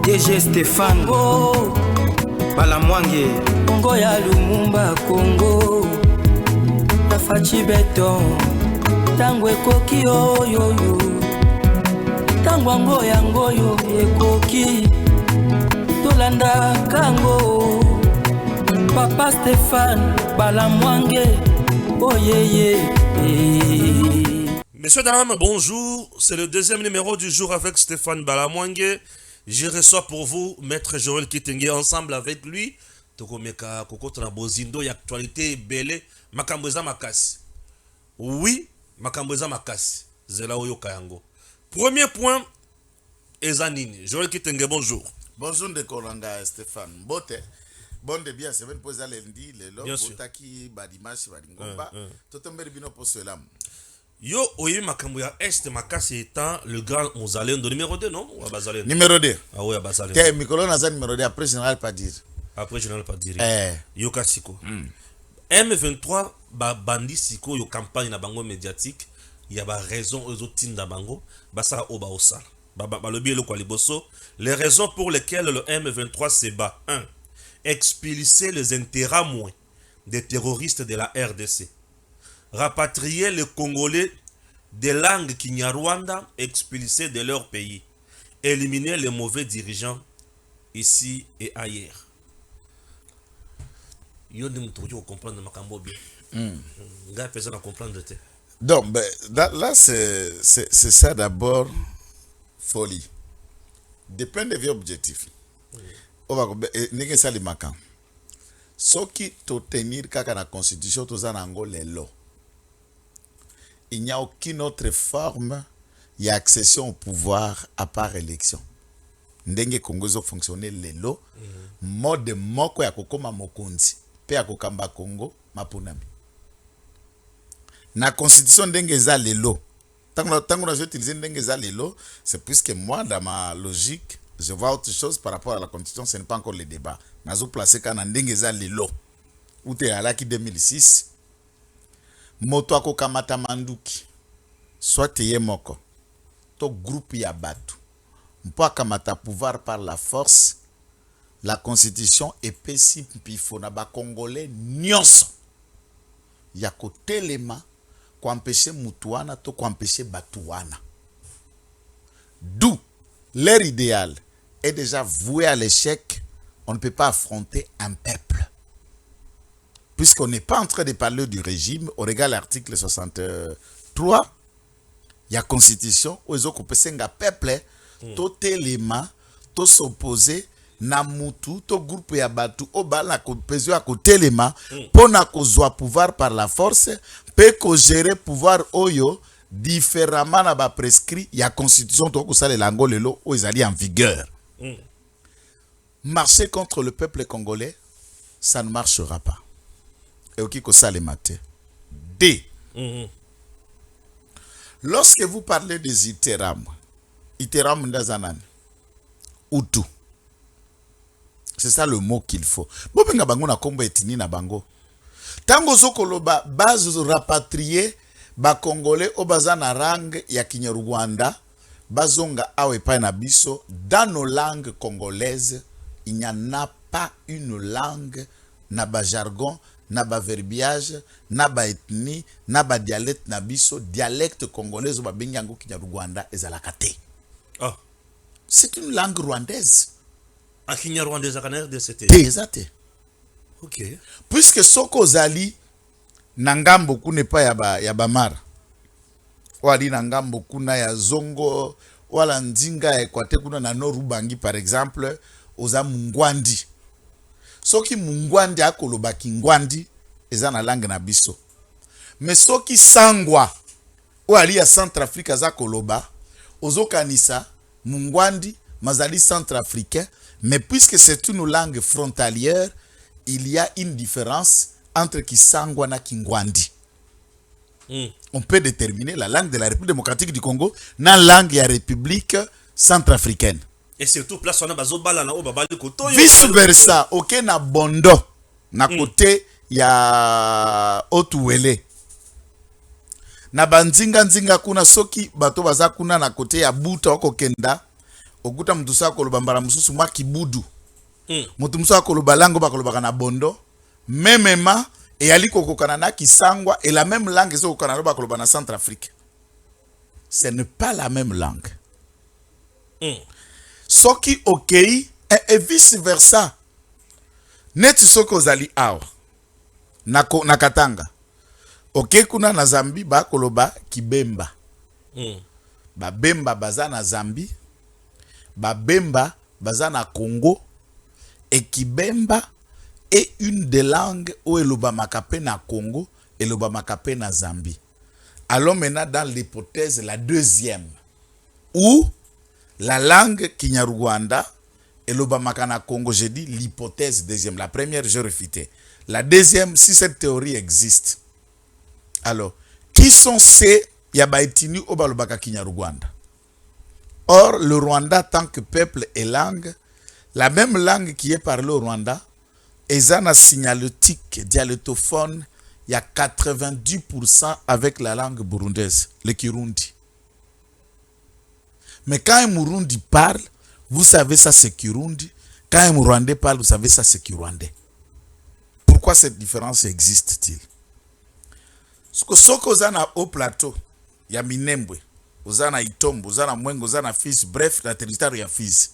DG Stéphane oh. Balamwange Congo ya Lumumba Congo Tafachi beton Tango ekoki oyoyo Tango ango yangoyo ekoki Tolanda kango Papa Stéphane Balamwange oh yeah. Messieurs, dames, bonjour. C'est le deuxième numéro du jour avec Stéphane Balamwange. Je reçois pour vous Maître Joël Kitenge. Ensemble avec lui, Tokomeka Kokotana Bozindo, y actualité belé, Makambweza Makasi. Oui, Makambweza Makasi. Zela Oyo Kayango. Premier point, Ezanini. Joël Kitenge, bonjour. Bonjour de Kolanga Stéphane. Bote. Bon de bien, c'est bien pour ça lundi, le long, Botaki, Badimash, Badingomba. Totomber Bino pour cela. Yo, oye Makambuya Est Makasi étant le grand Mozalendo numéro 2, non? Numéro 2. Ah oui, Abazalendo. T'es Mikolo Nazan numéro 2, après je n'ai pas dire. Après je n'ai pas dire. Yo Kasiko. M23, Bandi Siko, yo campagne na bango médiatique, il y a ba raison aux autres tinda bango, basara oba osal. Les raisons pour lesquelles le M23 se bat. 1. Expulser les intérêts moins des terroristes de la RDC. Rapatrier les Congolais des langues Kinyarwanda expulsés de leur pays. Éliminer les mauvais dirigeants ici et ailleurs. Donc, là, c'est ça d'abord, folie. De plein de vieux objectifs. On va dire ça les macans. Ce qui te tenir kaka la constitution, tout ça n'ango les lois. Il n'y a aucune autre forme d'accession au pouvoir à part élection. Ndenge Congo zo fonctionner les lois. Mode moko ya kokoma mokonzi. Pe ya kokamba Congo mapunami. Na constitution ndenge za les lois. Tant que j'ai utilisé ndenge za les lois, c'est puisque moi dans ma logique je vois autre chose par rapport à la constitution, ce n'est pas encore le débat. Nazo placé quand ndenge za les lois. Ou te alaki 2006. Moto ako kamata manduki soit teye moko to groupe ya batu mpo akamata pouvoir par la force la constitution epesi mpifo na ba congolais nyonso ya kotelema ko empêcher mutuana to ko empêcher batuana, d'où leur idéal est déjà voué à l'échec. On ne peut pas affronter un peuple. Puisqu'on n'est pas en train de parler du régime, on regarde l'article 63, il y a constitution, où ils ont coupé un peuple, tout élément, tout s'opposer, na mutu, tout groupe ya batu, au bal na coupé à côté élément, pour na kozwa pouvoir par la force, peut ko gérer pouvoir oyo, différemment na ba prescrit, il y a constitution, tout ça les lango lelo, où ils allaient en vigueur. Marcher contre le peuple congolais, ça ne marchera pas. Et au Kiko Salemate. D. Lorsque vous parlez des Iteram Ndazanan, Utu, c'est ça le mot qu'il faut. Bobenga bango na kombo etini na bango. Tango zokoloba base rapatrier ba Congolais au bazana rang ya Kinyarwanda, bazonga awe pa na biso, dans nos langues congolaises, il n'y en a pas une langue na ba jargon, na ba verbiage, na ba ethnie, na ba dialecte na biso, dialecte congolais ba benyango Kinyarwanda ezalaka te. Ah. C'est une langue rwandaise. A Kinyarwanda ezakana RDC. Exact. OK. Puisque soko zali nangambo kune pa ya bamara. Wali nangambo kuna ya zongo wala nzinga ekwate kuna na Norubangi par exemple, oza mungwandi. Soki mungwandi akoloba kingwandi eza na langue na biso. Mais soki sangwa wali ya Centrafrique za koloba ozokanisa mungwandi mazali centrafricain, mais puisque c'est une langue frontalière, il y a une différence entre Kisangwa na Kingwandi. On peut déterminer la langue de la République démocratique du Congo na langue de la République centrafricaine. Et surtout place on a bazobala na obabali koto. Vice versa, OK na bondo na côté ya Otuwele. Na banzinga nzinga kuna soki bato baza kuna na côté ya Buta oko kenda okuta mutu sa koloba mbala mususu mwa kibudu mutu musu akoloba langue bakolobaka na bondo memema eyali kokokana na kisangwa et la même langue ezokokana na bakoloba na Centrafrique. Ce n'est pas la même langue. Soki okei et vice versa. Neti soki ozali awa na Katanga. Ok kuna na Zambi bakoloba kibemba. Babemba baza na Zambi. Babemba baza na Congo. Et kibemba est une des langues où eloba makape na Congo et eloba makape na Zambie. Allons maintenant dans l'hypothèse la deuxième où la langue Kinyarwanda eloba makana Congo. J'ai dit l'hypothèse deuxième. La première je réfutais. La deuxième, si cette théorie existe, alors qui sont ces yabaitini obalobaka Kinyarwanda? Or le Rwanda tant que peuple et langue, la même langue qui est parlée au Rwanda, ezana signalétique, dialectophone, il y a 90% avec la langue burundaise, le Kirundi. Mais quand un Murundi parle, vous savez ça c'est Kirundi. Quand un Rwandais parle, vous savez ça c'est Kirwandais. Pourquoi cette différence existe-t-il? Parce que ce qu'on a au plateau, il y a Minembwe, Ozana Itombo, Ozana Mwengo, Ozana Fils, bref, la territoire il y a Fils.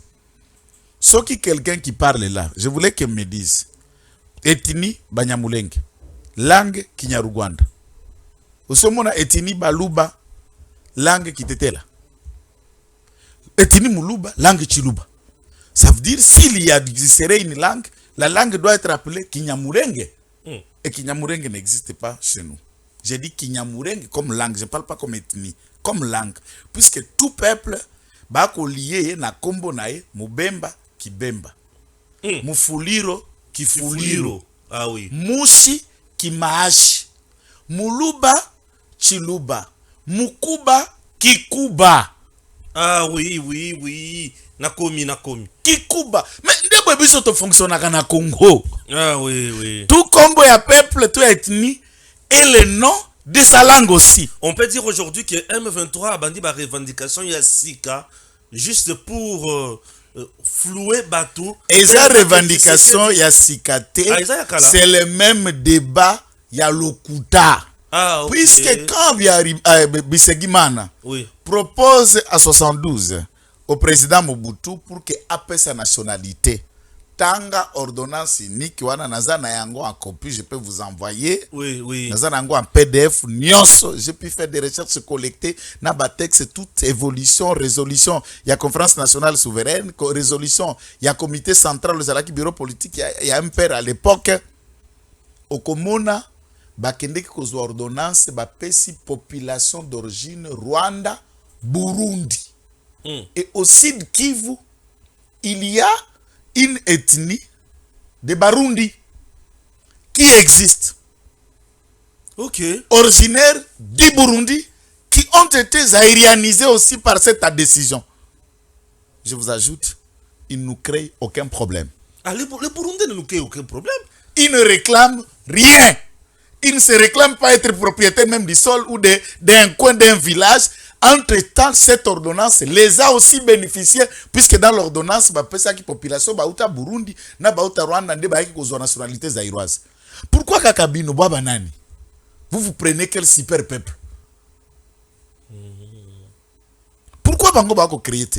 Ce qui quelqu'un qui parle là, je voulais qu'il me dise, ethnie Banyamulenge, langue Kinyarwanda. Osomona ethnie Baluba, langue Kitetela. Ethnie Muluba, langue Chiluba. Ça veut dire s'il y a une langue, la langue doit être appelée Kinyamulenge. Et Kinyamulenge n'existe pas chez nous. J'ai dit Kinyamulenge comme langue, je ne parle pas comme ethnie, comme langue. Puisque tout peuple, bako lié na kombo nae, Mubemba, Kibemba. Mufuliro, Kifuliro. Ah oui. Mushi, Kimaashi. Muluba, Chiluba. Mukuba, Kikuba. Ah oui. Nakomi. Kikuba. Mais ndebo biso to fonctionnaka na Congo. Ah oui. Tout combo ya peuple, tout ethnie et le nom de sa langue aussi. On peut dire aujourd'hui que M23 a bandit ba revendication ya Sika juste pour flouer Batou. Et sa revendication ya Sikate, c'est le même débat ya Lokuta. Ah, okay. Puisque quand Bisegimana propose à 72 au président Mobutu pour que ait sa nationalité, tanga ordonnance unique wana nazana yango en copie, je peux vous envoyer. Oui. Nazana yango en PDF nyonso, j'ai pu faire des recherches collectées na ba texte toute évolution, résolution, il y a conférence nationale souveraine, résolution, il y a comité central, le Zalaki bureau politique, il y a un père à l'époque au Komona bakendeki kozwa ordonnance bapesi population d'origine Rwanda, Burundi. Et au Sud Kivu, il y a une ethnie de Barundi qui existe. Ok. Originaire du Burundi qui ont été zaïrianisés aussi par cette décision. Je vous ajoute, ils ne créent aucun problème. Ah, les Burundais ne nous créent aucun problème. Ils ne réclament rien. Ils ne se réclament pas être propriétaires même du sol ou d'un coin d'un village. Entre-temps, cette ordonnance les a aussi bénéficiés, puisque dans l'ordonnance, la population bauta Burundi, na bauta Rwanda, ne baiki kozo nationalité zaïroise. Pourquoi Kakabino Babanani? Vous prenez quel super peuple? Pourquoi Bango Bako créé?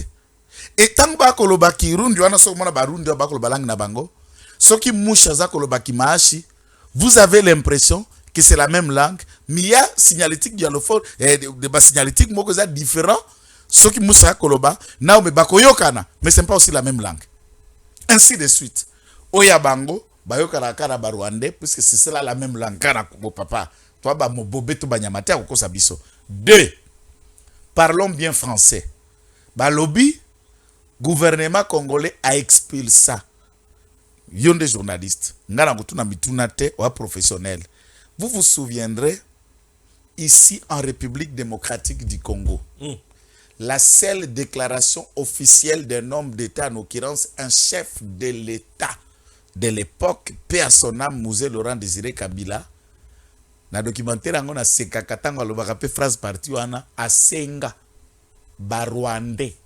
Et tant Bako lo baki Rundi, wana so mona Barundi Bako lo balang na Bango, so ki musha za ko lo baki maashi, vous avez l'impression que c'est la même langue, mais il y a signalétique dialophone, des signalétiques différents, ceux qui moussa koloba, na me bakoyokana, mais c'est pas aussi la même langue. Ainsi de suite. Oya bango, bayokana kara barwande, puisque c'est cela la même langue, kana papa, toi ba mo bobeto banyamate akoko sabiso. Deux, parlons bien français. Ba lobby, gouvernement congolais a expulsé ça. Yon des journalistes, ngana kutuna mituna te wa professionnel. Vous vous souviendrez, ici en République démocratique du Congo, la seule déclaration officielle d'un homme d'État, en l'occurrence un chef de l'État de l'époque, paix à son âme, Mouzé Laurent Désiré Kabila, na documentaire on a sekakatango alobaka pe phrase partie wana asenga barwandais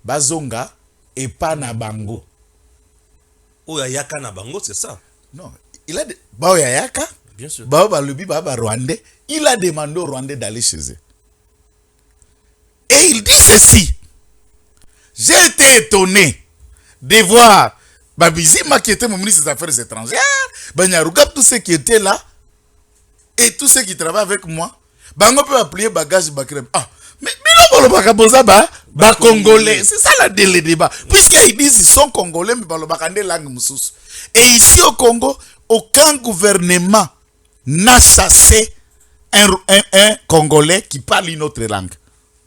bazonga et pas na bango. Oya yaka na bango, c'est ça. Non, il a bao ya yaka. Bien sûr. Bao balubi ba Rwandais, il a demandé aux Rwandais d'aller chez eux. Et il dit ceci. J'ai été étonné de voir Babizima qui était mon ministre des Affaires étrangères, Banyarugab, tous ceux qui étaient là, et tous ceux qui travaillent avec moi, Bango peut appeler bagage Bakrem. Ah, mais non, ba Congolais. C'est ça le débat. Puisqu'ils disent qu'ils sont Congolais, mais ils langue moussous. Et ici au Congo, aucun gouvernement n'a chassé un Congolais qui parle une autre langue.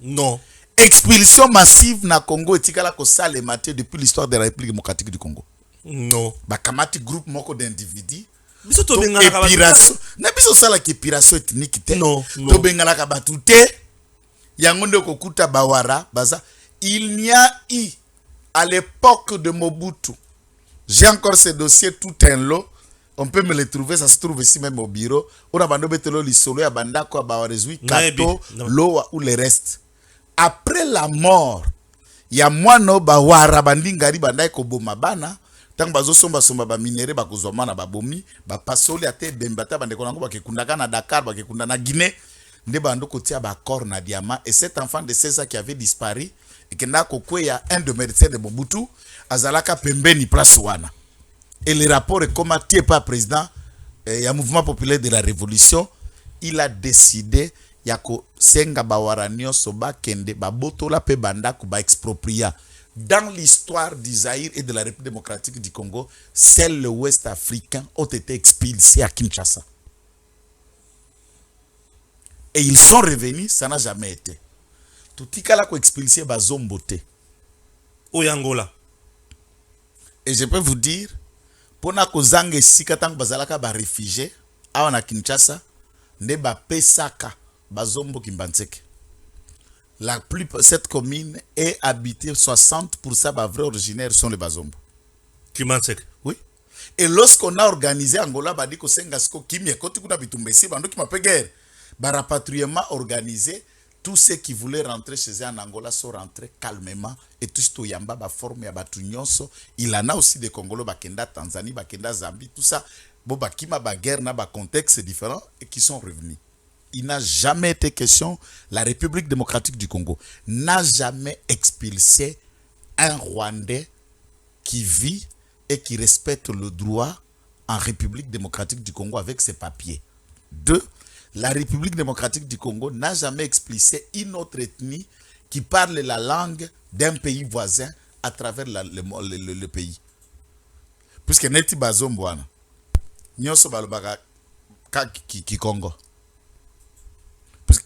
Non. Expulsion massive na Congo etikala ko sale maté depuis l'histoire de la République démocratique du Congo. Non. Bakamati groupe moko d'individus. Biso to bengala ka épiration. Na biso sala ki épiration ethnique te. Non. To bengala ka batu te. Yango nde kokuta bawara baza. Il n'y a eu à l'époque de Mobutu. J'ai encore ces dossiers tout un lot. On peut me les trouver, ça se trouve ici même au bureau. On a bandé betelo lisolo ya banda ko ba rezui kato loa ou le reste. Après la mort, il y a mwano ba wara bandingari bandai ko boma bana, tang bazo somba ba minere ba kozoma na ba bomi, ba pasoli ate bembata bande konango ba kekundaka na Dakar, ba kekunda na Guinée, nde bando kotia ba corps na diamant et cet enfant de 16 ans qui avait disparu et qui n'a kokweya un de médecins de Mobutu azalaka pembeni place wana. Et le rapport est commenté par président et un mouvement populaire de la révolution, il a décidé yako senga bawara nyonso bakende babotola pe bandaku ba expropria. Dans l'histoire du Zaïre et de la République démocratique du Congo, seuls les Ouest africains ont été expulsés à Kinshasa. Et ils sont revenus, ça n'a jamais été. Tout ikala ko expulsé ba zombote. Oyangola. Et je peux vous dire, pona ko zange sikatang bazalaka ba réfugiés awana Kinshasa, ne ba pesaka Bazombo Kimbanseke. Cette commune est habitée, 60% des vrais originaires sont les Bazombo. Kimbanseke. Oui. Et lorsqu'on a organisé Angola, Badiko Sengasko, Kimia, Kotikuna Bitumbesi, Bando qui m'appelle guerre, rapatriement organisé, tous ceux qui voulaient rentrer chez eux en Angola sont rentrés calmement. Et tout ce yamba ba forme ya batunyonso. Il en a aussi des Congolais, Bakenda, Tanzanie, Bakenda, Zambie, tout ça. Bon, Bakima, Baguerre, na ba contexte différent et qui sont revenus. Il n'a jamais été question, la République démocratique du Congo n'a jamais expulsé un Rwandais qui vit et qui respecte le droit en République démocratique du Congo avec ses papiers. 2. La République démocratique du Congo n'a jamais expulsé une autre ethnie qui parle la langue d'un pays voisin à travers le pays. Puisque neti bazomboana, nyoso balobaka ki Congo.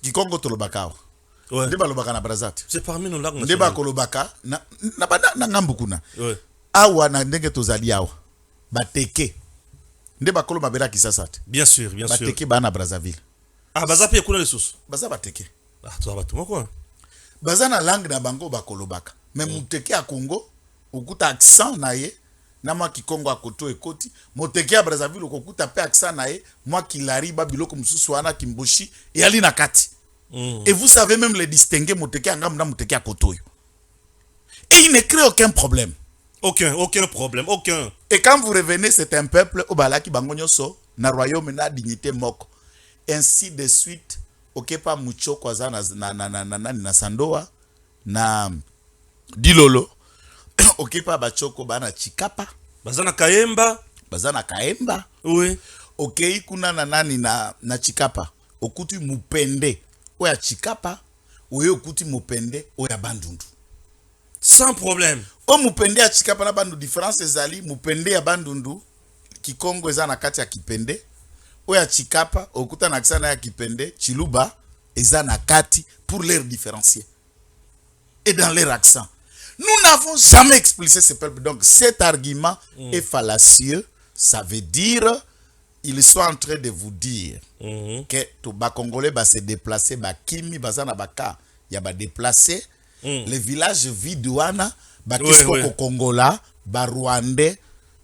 Kikongo tolobaka ouais. Ndeba lobaka na Brazat. C'est parmi nos langues. Ndeba kolobaka na ngambukuna. Ouais. Awa na ndenge tozali awa. Bateke. Ndeba koloba bera kisasate. Bien sûr, bien sûr. Bateke ba na Brazzaville. Ah, baza pe kuna les sous. Baza bateke. Ah, toi ba tout quoi. Baza na langue na bango ba kolobaka. Mais muteke a Congo, okuta accent na ye, na mwa Kikongo akoto ekoti, muteke a Brazzaville okuta pe accent na ye, mwa kilari ba biloko mususu wana kimboshi et ali na kati. Et vous savez même les distinguer muteke angam na muteke akotoyo. Et il ne crée aucun problème. Aucun problème, aucun. Et quand vous revenez, c'est un peuple au balaki bangonyoso na royaume na dignité moko. Ainsi de suite, okepa mucho kwaza na sandoa na dilolo. Okepa bachoko bana chikapa. Bazana Kaemba. Bazana Kaemba. Oui. Okei kuna na nani na chikapa. Okuti mupende. Oya chikapa. Oye okuti mupende. Oya bandundu. Sans problème. O mupende ya chikapa na bandu différence ezali. Mupende ya bandundu. Kikongo eza na kati ya kipende. Oya chikapa. Okuta na kisana ya kipende. Chiluba eza na kati pour les différencier. Et dans leur accent. Nous n'avons jamais expulsé ce peuple. Donc cet argument est fallacieux. Ça veut dire, ils sont en train de vous dire que tout bas Congolais va se déplacer, ba Kimi, bazana baka, ya ba déplacer. Les villages vidouana, ba kisko Congola, ba Rwandais,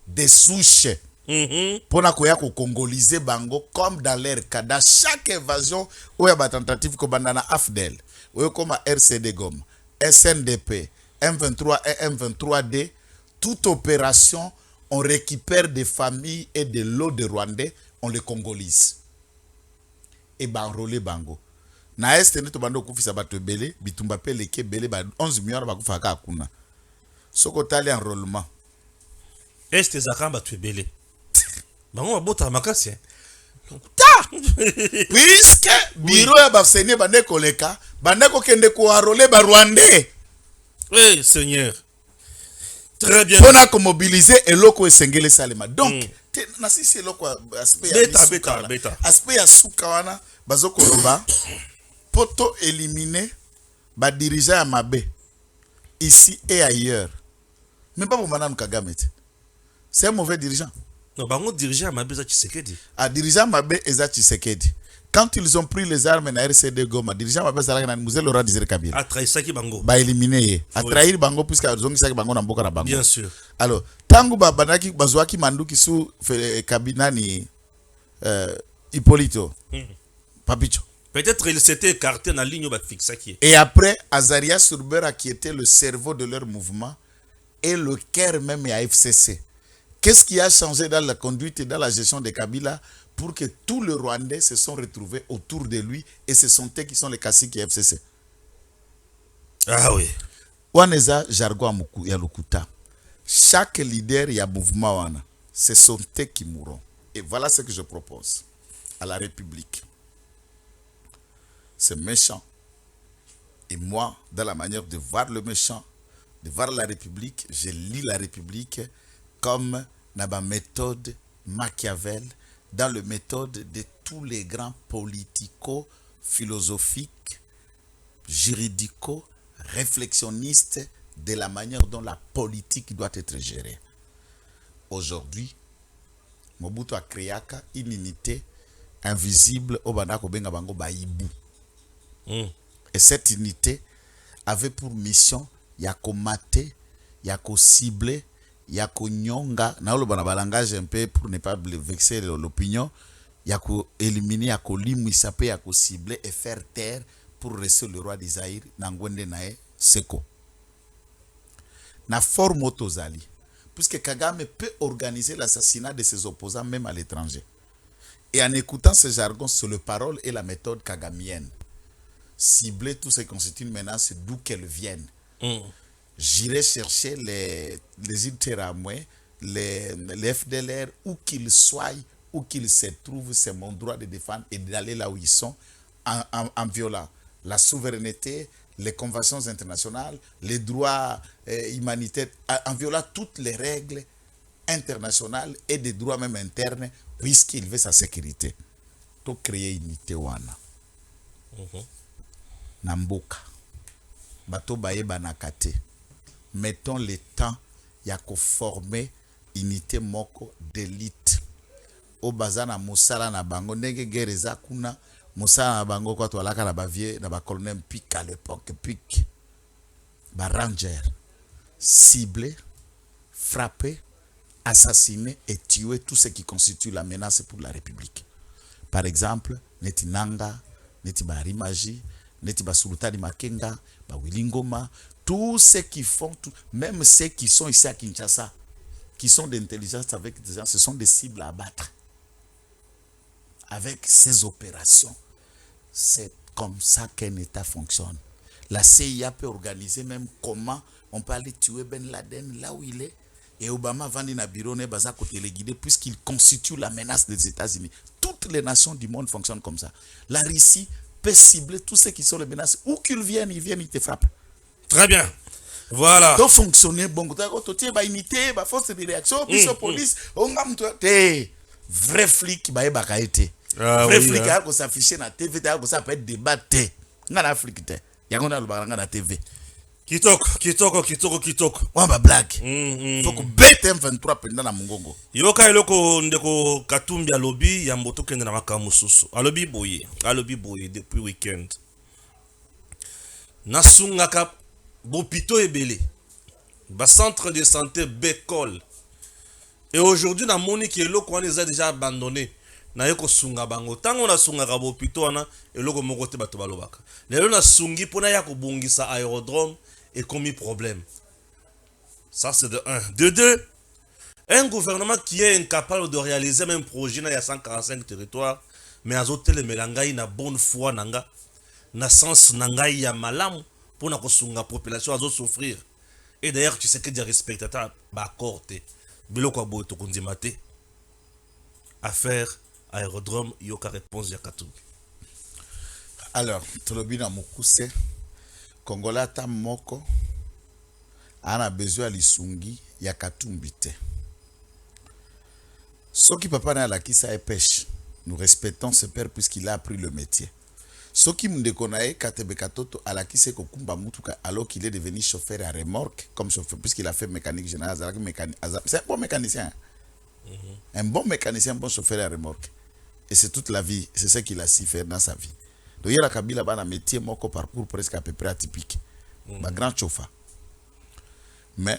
des souches. Pour na koya ko congoliser bango comme dans leur cas. Dans chaque évasion, où y a ba tentative ko bandana AFDEL, où comme RCD Gom, SNDP, M23 et M23D, toute opération, on récupère des familles et de l'eau de Rwandais, on les congolise. Et enrôler bango. Na este ne to bando kufisa bato belé, bitumba pe leke belé ba 11 millions ba kufaka akuna. Soko tali enrôlement. Est zakamba tu belé. Bango bota makasi. Puisque bureau ya bafsene bande koleka, bande ko kende ko enrôler ba Rwandais. Oui, Seigneur. Très bien. Pona ko mobiliser eloko esengele salema. Donc, na sisi eloko aspect ya beta. Aspect ya suka wana bazoko loba poto éliminer ba dirigeant ya mabe ici et ailleurs. Mais pas pour Madame Kagame. C'est un mauvais dirigeant. Non, bango dirigeant mabe za Tshisekedi. Ah, dirigeant mabe eza Tshisekedi. Quand ils ont pris les armes na RCD Goma, dirigeant mabe zalaka na Mzee Laurent Désiré Kabila. A trahi bango. Ba éliminer ye. A trahir bango puisque azongi saki bango na mboka na bango. Bien sûr. Alors, tangu banaki bazwaki manduki sous Kabila ni Hippolyto. Papicho. Peut-être il s'était écarté dans la ligne fixe. Et après, Azaria Surbera, qui était le cerveau de leur mouvement, et le cœur même à FCC. Qu'est-ce qui a changé dans la conduite et dans la gestion de Kabila pour que tous les Rwandais se sont retrouvés autour de lui et ce sont eux qui sont les caciques FCC? Ah oui. Waneza jargon ya Lokuta. Chaque leader y a mouvement wana. Ce sont eux qui mourront. Et voilà ce que je propose à la République. C'est méchant. Et moi, dans la manière de voir le méchant, de voir la République, je lis la République comme dans la méthode Machiavel, dans la méthode de tous les grands politico-philosophiques, juridico-réflexionnistes de la manière dont la politique doit être gérée. Aujourd'hui, Mobutu a créé une unité invisible au Bandako Benga Bango Baïbou. Et cette unité avait pour mission yako mater, yako cibler, yako nyonga, na le langage un peu pour ne pas vexer l'opinion, yako éliminer, yako limouisaper, yako cibler et faire taire pour rester le roi d'Isaïr, Nangwende Nae Seko. Na forme otozali, puisque Kagame peut organiser l'assassinat de ses opposants même à l'étranger. Et en écoutant ce jargon, c'est le parole et la méthode kagamienne. Cibler tout ce qui constitue une menace d'où qu'elle vienne. J'irai chercher les Interamouais, les FDLR, où qu'ils soient, où qu'ils se trouvent, c'est mon droit de défendre et d'aller là où ils sont en violant la souveraineté, les conventions internationales, les droits humanitaires, en violant toutes les règles internationales et des droits même internes, puisqu'il veut sa sécurité. Pour créer une unité wana. Namboka. Bato baye banakate. Mettons le temps ya ko former unité moko d'élite. O bazana musala na bango ndenge gereza kuna musala na bango kwa toalaka na bavie na ba colonel Pic à l'époque Pic. Ba ranger cibler, frapper, assassiner et tuer tout ce qui constitue la menace pour la République. Par exemple, Neti Nanga, Neti Barimaji, Neti Basulutani Makenga, Bawilingoma, tous ceux qui font, même ceux qui sont ici à Kinshasa, qui sont d'intelligence avec des gens, ce sont des cibles à abattre. Avec ces opérations, c'est comme ça qu'un État fonctionne. La CIA peut organiser même comment on peut aller tuer Ben Laden là où il est. Et Obama vandi na bureau ne baza côté les guider puisqu'il constitue la menace des États-Unis. Toutes les nations du monde fonctionnent comme ça. La Russie peut cibler tous ceux qui sont les menaces. Où qu'ils viennent, ils te frappent. Très bien. Voilà. Donc fonctionner bon. Tu as unité, ba force de réaction, puis police, on a vrai flic ba bakaete. Vrai flic a ko s'afficher na TV, a ko ça peut être débatté. Ngana Afrique te. Yango le baranga na TV. Kitoko. Wamba blague. Faut que bête M23 pendant na mungongo. Yoka eloko ndeko Katumbi alobi ya mboto kende na makamususu. Alobi boye depuis week-end. Nasungaka bopito ebele. Ba centre de santé Bekol. Et aujourd'hui na moni ki eloko wana eza déjà abandonné. Na yeko sunga bango. Tango na sunga ka bopito wana eloko moko te bato balobaka. Lelo na sungi pona ya ko bongisa aérodrome et commis problème. Ça, c'est de 1. De 2, un gouvernement qui est incapable de réaliser même un projet, il y a 145 territoires, mais à zotele melangai na bonne foi nanga, na sens nangai ya malam, pour na kosunga population à souffrir. Et d'ailleurs, tu sais que des respectateurs, bah, corte, biloko boy to kundimate. Affaire aérodrome, yoka réponse ya Katumbi. Alors, Tolobina Mokuse, Congolais ta moko, a besoin lisungi ya Katumbi te. Ce qui papa na la kisa est pêche. Nous respectons ce père puisqu'il a appris le métier. Ce qui me déconnaît, Katebe Katoto à la kisa kokumba mutuka alors qu'il est devenu chauffeur à remorque comme chauffeur puisqu'il a fait mécanique générale. C'est un bon mécanicien. Un bon mécanicien, un bon chauffeur à remorque. Et c'est toute la vie, c'est ce qu'il a su faire dans sa vie. Donc il y a la Kabila un métier moko parcours presque à peu près atypique. Un grand chauffeur. Mais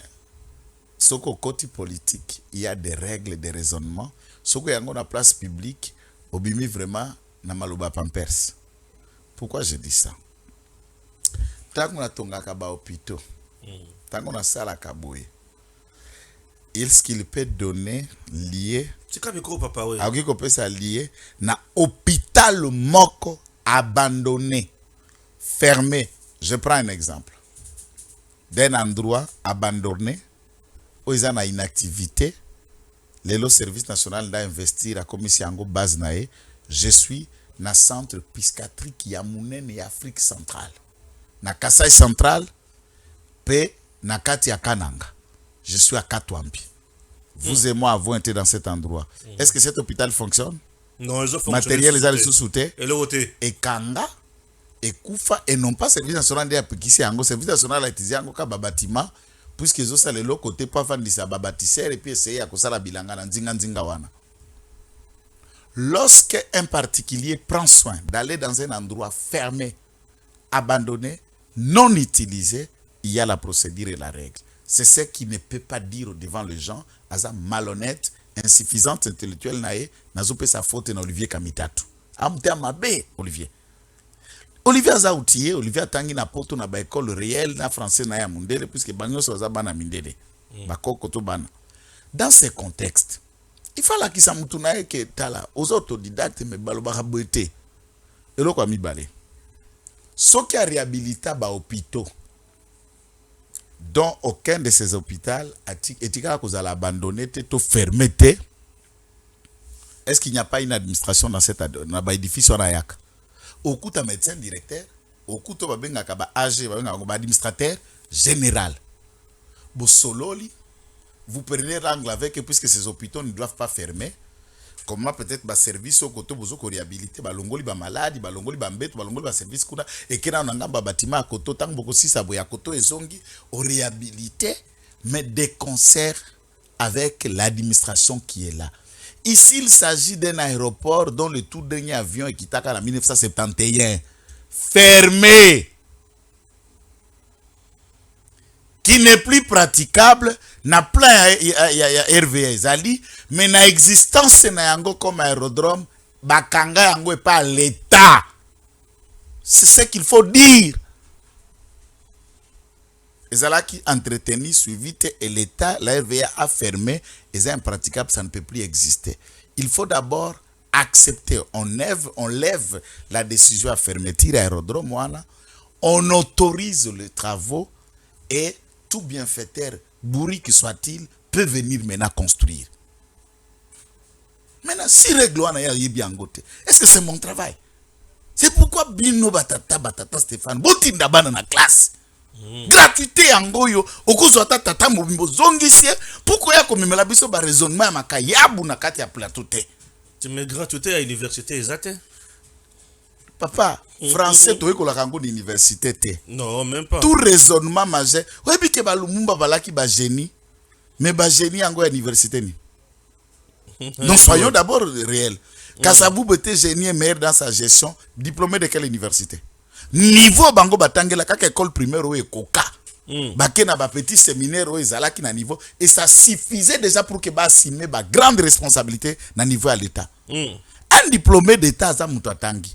ce côté politique, il y a des règles, des raisonnements. Ce qu'il y a dans la place publique, obimi vraiment na maloba pampers. Pourquoi je dis ça? Tant qu'on a tongaka ba hôpitaux, tant qu'on a ça la kaboye, est-ce qu'il peut donner lié? C'est comme micro papa oui. A qu'on peut ça lié na hôpital moko abandonné, fermé. Je prends un exemple d'un endroit abandonné où ils ont une activité. Le service national d'investir à commission base nae. Je suis na centre psychiatrique ya munene ya Afrique centrale. Na Kasai central pe na kati ya Kananga. Je suis à Katwambi. Vous et moi avons été dans cet endroit. Est-ce que cet hôpital fonctionne? Non, ils ont fonctionné. Matériel les a sous-souté. Et le voté. Et Kanga et Koufa et non pas service national d'appliquer en service national à utiliser en cas bâtiment puisque ils ont ça le côté pas fan de ça bâtisseur et puis essayer à cause la bilanga na nzinga wana. Lorsque un particulier prend soin d'aller dans un endroit fermé, abandonné, non utilisé, il y a la procédure et la règle. C'est ce qui ne peut pas dire devant les gens, à malhonnête, insuffisante intellectuelle nae, nazope sa faute na Olivier Kamitatu. Amte amabe Olivier. Olivier Azaoutier, Olivier Tangi na poto na ba école réelle na français na ya mundele puisque banyo soza bana mindele. Bakoko to bana. Dans ces contextes, il fallait qu'il s'amutu na ke tala aux autodidactes me balobaka boete. Eloko amibale. Ce qui a réhabilité ba hôpitaux dont aucun de ces hôpitaux est abandonné, tout fermé. Est-ce qu'il n'y a pas une administration dans cet édifice? Au coup, tu as médecin directeur, au coup, tu as un administrateur général. Vous prenez l'angle avec, puisque ces hôpitaux ne doivent pas fermer. Comment peut-être ba service au côté bozo ko réhabilité ba longoli ba maladi ba longoli ba mbeto ba longoli ba service kuna et kena nanga ba bâtiment à koto tang boko si sa boya koto ezongi au réhabilité mais des concerts avec l'administration qui est là. Ici il s'agit d'un aéroport dont le tout dernier avion est quitté en 1971 fermé qui n'est plus praticable, n'a plein RVA Zali, mais na existence na yango comme aérodrome, bakanga yango est pas l'État. C'est ce qu'il faut dire. Et ça là qui entretenu, suivi et l'État, la RVA a fermé, et c'est impraticable, ça ne peut plus exister. Il faut d'abord accepter, on lève la décision à fermeture aérodrome, on autorise les travaux et tout bienfaiteur, bourri que soit-il, peut venir maintenant construire. Maintenant, si règle est-ce que c'est mon travail? C'est pourquoi Bino Batata Stéphane, Botinda Banana classe. Gratuité angoyo, okuzo tata mobimbo zongisie, pourquoi ya komemela biso ba raisonnement makayabu na kati ya plateau te. Tu mets gratuité à l'université exacte? Papa, français to ekola kango d'université te. Non, même pas. Tout raisonnement majeur. Ouais bi ke ba Lumumba balaki ba génie. Mais ba génie ango ya université ni. Non, soyons d'abord réels. Kasabou était génie meilleur dans sa gestion, diplômé de quelle université? Niveau bango batangela kaka école primaire ou ekoka. Bakena ba petit séminaire ou ezalaki na niveau et ça suffisait déjà pour que ba assumer ba grande responsabilité na niveau à l'état. Un diplômé d'état za mutu atangi.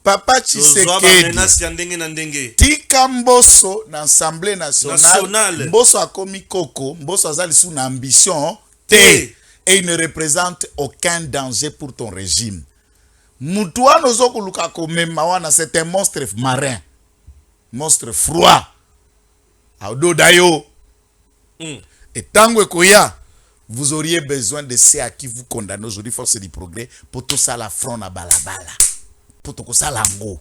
Papa Tshisekedi menace ya ndenge na ndenge. tika Mbosso na Assemblée nationale. Nationale. Mbosso a commis Koko. Mbosso a zali sous une ambition. T. Et il ne représente aucun danger pour ton régime. Mutuano Zoko Lukako Memawana, c'est un monstre marin. Monstre froid. Aodo Dayo. Et Tango Koya, vous auriez besoin de ceux à qui vous condamnez aujourd'hui, force du progrès, pour tout ça la front na balabala. Pour tout ça la ngo.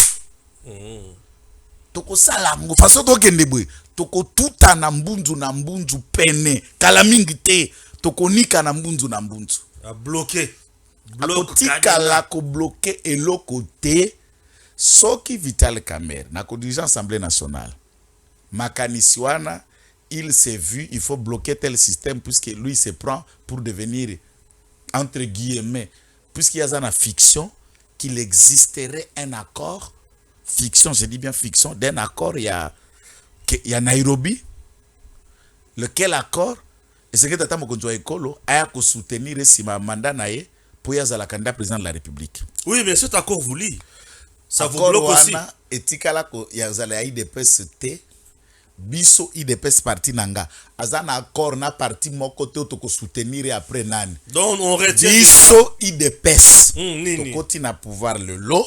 Toko salango façon to kende boy toko tuta na mbunzu pene kala mingi te toko nika na mbunzu A bloqué. tika la ko bloquer eloko te soki Vital Kamerhe na ko dirigeant Assemblée nationale makanisi wana il s'est vu il faut bloquer tel système puisque lui se prend pour devenir entre guillemets puisqu'il y a une fiction qu'il existerait un accord fiction, je dis bien fiction, d'un accord, il y a Nairobi, lequel accord, et c'est que Tata Mokonjo Ekolo a soutenir si ma mandat nae pour y avoir la candidat président de la République. Oui, mais cet accord vous lit. Ça vous accord bloque aussi. Et tikala ko ya zala IDPS te, biso IDPS parti nanga, azan accord na parti moko te to ko soutenir après nani. Donc on retient. Biso IDPS. Nini. Tokoti na pouvoir le lot.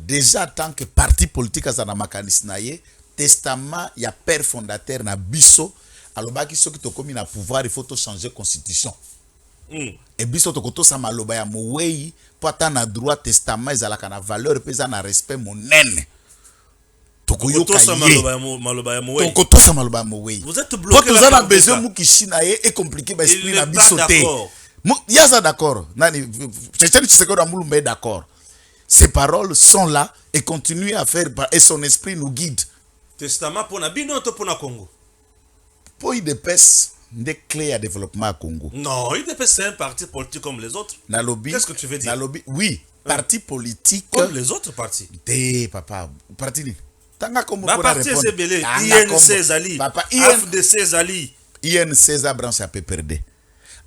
Déjà tant que parti politique à na makanisi na ye testament ya père fondateur na biso alobaki soki tokomi na pouvoir il faut to changer constitution et biso tokoto sa maloba ya mowei po ata na droit testament ezalaka na valeur pesa na respect monene tokoyoka ye tokoto sa maloba ya mowei vous êtes bloqué pour ça na besoin mukishi na ye et compliqué ba esprit na biso te yaza d'accord nani Tchétchène Tshisekedi Amulumba est d'accord. Ses paroles sont là et continuent à faire et son esprit nous guide. Testament pour Nabino ou pour Congo? Pour IDPS, des clés à développement à Congo. Non, IDPS c'est un parti politique comme les autres. Qu'est-ce que tu veux dire? Oui, parti politique. Comme les autres partis. Té, papa, parti. Tanga comme pour parti c'est belé. INC Zali. Papa, AFDC Zali. INC za branche à PPRD.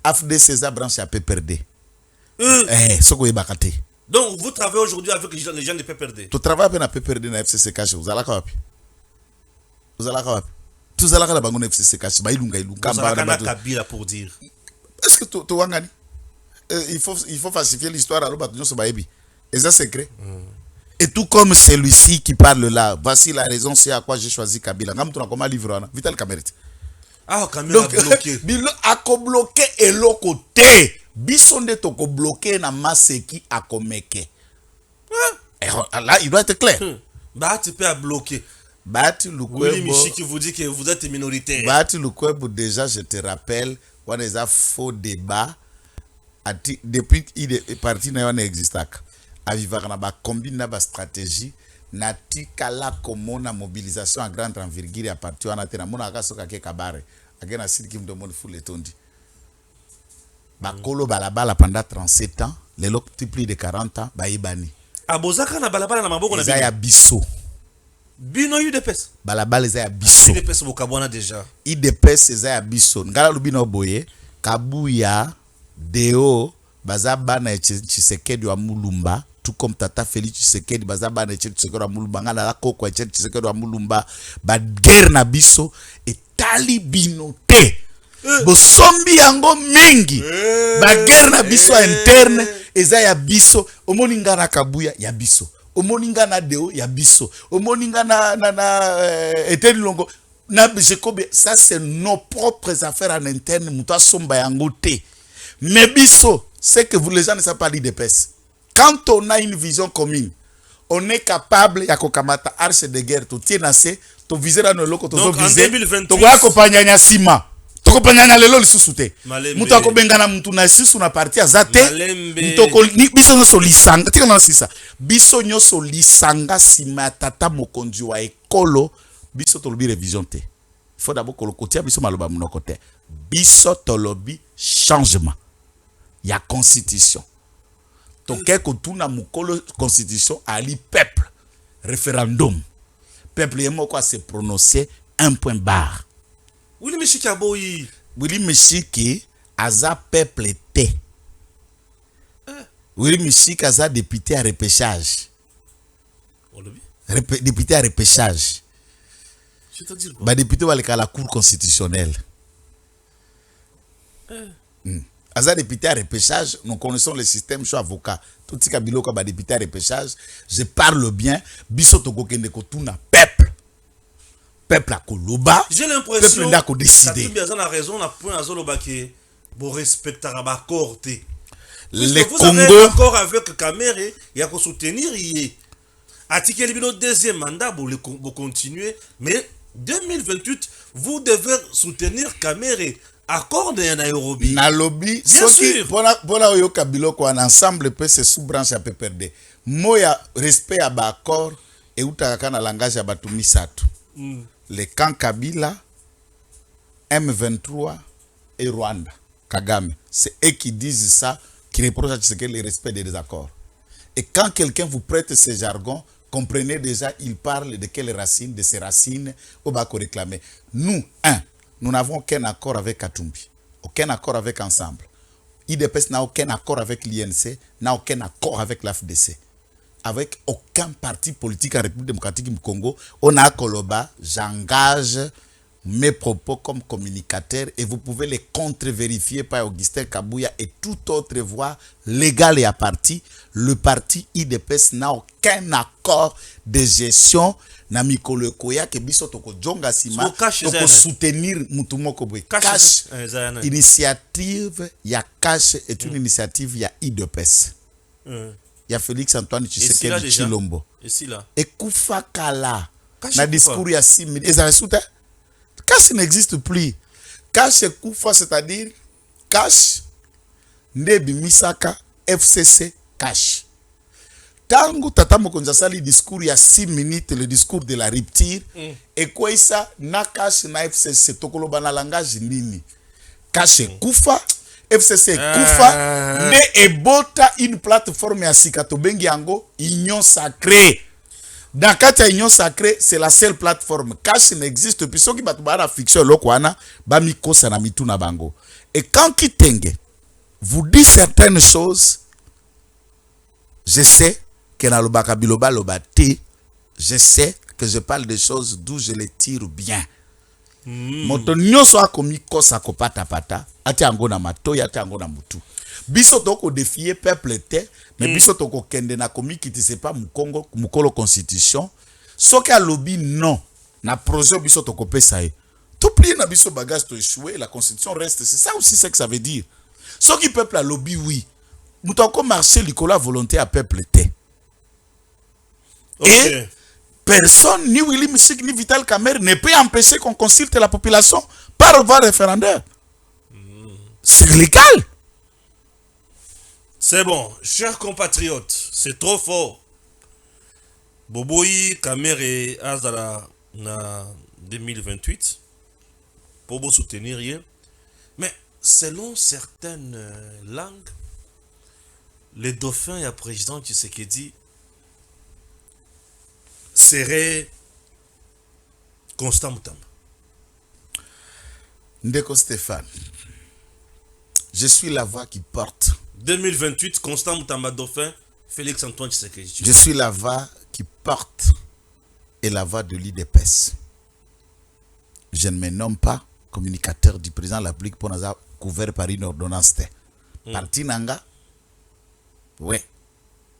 AFDC za branche à PPRD. Soko yebakate. Donc, vous travaillez aujourd'hui avec les gens de PPRD. Tu travailles avec la PPRD na FCC cash. Vous allez quoi? Vous allez quoi? Tu allez la bango na FCC cash. Ba ilunga. Vous allez Kabila pour dire. Est-ce que tu wangani? Il faut falsifier l'histoire à l'objet de ce baïbi. Et ça secret. Et tout comme celui-ci qui parle là, voici la raison c'est à quoi j'ai choisi Kabila. Ngam tu na comment livre na Vital Kamerhe. Ah, Kamerhe a bloqué. Bilo a bloqué et l'autre côté. Bisonde toko bloqué na maseki a komeke. Là, il doit être clair. Bah, tu peux bloquer. Bati Lukwebo. Oui, Michi qui vous dit que vous êtes minoritaire. Bati Lukwebo, déjà, je te rappelle, on a un faux débat. Depuis qu'il est parti, il n'existe pas. Avivar na ba combine na ba stratégie. Nati kala komo na mobilisation à grande envergure à partir de la mona kasoka ke kabare. Agena sidi qui me demande fou les tondi. Bakolo balabala pendant 37 ans, les locs plus de 40 ans, baibani. Abozaka na balabala na maboko na bino. Zaya biso. Bino UDPS. Balabala zaya biso. UDPS bokabona déjà. UDPS zaya biso. Ngala lubino boye, Kabuya, Deo, bazaba na Tshisekedi wa Mulumba, tout comme Tata Félix Tshisekedi, bazaba na Tshisekedi wa Mulumba, ngala la koko Tshisekedi wa Mulumba, ba guerre na biso, et talibino te. Bosombi yango mingi baguerre na biso interne eza ya biso omoninga na Kabuya ya biso omoninga na Deo ya biso omoninga na Eteni Longo na Bisekobe. Ça c'est nos propres affaires en interne muta somba yango te. Mais biso c'est que vous les gens ne savent pas l'IDPS. Quand on a une vision commune, on est capable ya kokamata arche de guerre to tienase to viser na loko to viser to accompagner nya sima. Toko panyanya lelo lisusu te. Mutu akobengana mutu na lisusu na parti azate. Mutoko biso nyoso lisanga. Tika na sisa. Biso nyoso lisanga sima tata mokonzi wa ekolo. Biso tolobi révision te. Il faut d'abord que le côté biso maloba munoko te. Biso tolobi changement. Ya constitution. Toke ko tuna mukolo constitution ali peuple. Référendum. Peuple yemo quoi se prononcer un point barre. Willy Meshiki aboyi. Willy Meshiki aza peuple te. Willy Meshiki aza député à repêchage. Député à repêchage. C'est-à-dire quoi? Bah député à la cour constitutionnelle. As député à repêchage, nous connaissons le système, je suis avocat. Tout ce qui est député à repêchage, je parle bien. Bisotoko kende kotuna peuple. Peuple à Koloba. J'ai l'impression peuple à décider. que a raison, on a point à Zoloba qui bon respecter la corte. Les vous Congo. avez un accord avec Kamere, il y a qu'à soutenir. Article le deuxième mandat, vous continuer. Mais 2028, vous devez soutenir Kamere. Accord de Nairobi. Nairobi. Bien sûr. Pour la oyo kabilo ko en ensemble peut se sous-branche à PPRD. Moya respect à accord et utaka na langage à batumi satu. Les camps Kabila, M23 et Rwanda. Kagame. C'est eux qui disent ça, qui reprochent à Tshisekedi le respect des accords. Et quand quelqu'un vous prête ce jargon, comprenez déjà, il parle de quelles racines, de ces racines, au bas qu'on réclamer. Nous, nous n'avons aucun accord avec Katumbi, aucun accord avec Ensemble. IDPS n'a aucun accord avec l'INC, n'a aucun accord avec l'AFDC. Avec aucun parti politique en République démocratique du Congo, on a Koloba, j'engage mes propos comme communicateur et vous pouvez les contre-vérifier par Augustin Kabouya et toute autre voie légale et à parti. Le parti IDPS n'a aucun accord de gestion na mikolo koya ke biso toko jonga sima toko soutenir mutumoko boy. Cash initiative ya Cash est une initiative ya IDPS. Ya Félix Antoine Tshisekedi Chilombo. Et Koufa Kala na discours ya 6 minutes. Ezala souta Cash n'existe plus. Cash Koufa, c'est-à-dire Cash Ndebi Misaka FCC Cash. Tango Tata Mokonzi asali discours il y a 6 minutes, le discours de la rupture. Et quoi ça na Cash na FCC tokoloba na langage nini. Cash Koufa, FCC Koufa, ne ebota une plateforme ya sikato bengi yango Union Sacrée. Dans Katia Union Sacrée, c'est la seule plateforme. Cash n'existe plus. Ceux qui battent la fiction, l'okwana, bamiko sanamitu na bango. Et quand Kitenge vous dit certaines choses, je sais que dans le bakabiloba lobate, je sais que je parle des choses d'où je les tire bien. Moto nyoso akomi kosa kopata pata, ati ango na mato, ati ango na mutu. Biso toko défier peuple te, mais biso toko kende na komi qui c'est pas mukongo mukolo constitution. Soki a lobby non, na projet biso toko pesa e. Tout plié na biso bagage to échoué, la constitution reste, c'est ça aussi ce que ça veut dire. Soki peuple a lobby oui, mutoko marcher likola volonté à peuple te. Et personne, ni Willy Missik, ni Vital Kamerhe ne peut empêcher qu'on consulte la population par voie référendaire. C'est légal. C'est bon, chers compatriotes, c'est trop fort. Boboyi Kamerhe Azala na 2028 pour vous soutenir hier. Mais selon certaines langues, le dauphin et le président Tshisekedi serait Constant Mutamba. Ndeko Stéphane, je suis la voix qui porte. 2028, Constant Mutamba dauphin, Félix Antoine Tshisekedi. Je suis la voix qui porte et la voix de l'IDPS. Je ne me nomme pas communicateur du président de la République pour nous avoir couvert par une ordonnance. Parti Nanga, oui.